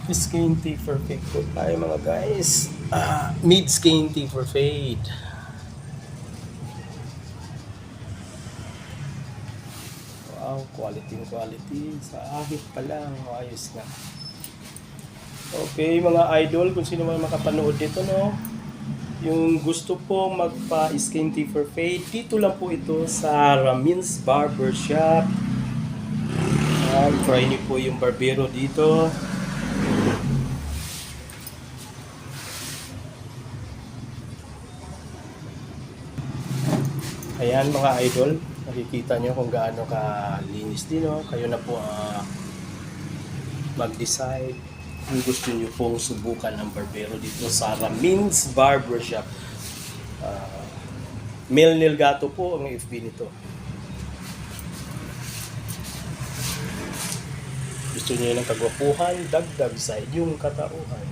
Skin tea for fade po tayo mga guys. Mid skin tea for fade. Wow, quality. Sa ahit pa lang. Ayos nga. Okay mga idol, kung sino man makapanood dito, no? Yung gusto po magpa-skin tea for fade, dito lang po ito sa Ramin's Barbershop. Try niyo po yung barbero dito. Ayan mga idol, nakikita nyo kung gaano kalinis din, no? Kayo na po mag-decide kung gusto nyo pong subukan ng barbero dito sa Ramin's Barbershop. Mel Nilgato po ang FB nito. Gusto nyo ng kagwapuhan, dagdag sa inyong katauhan.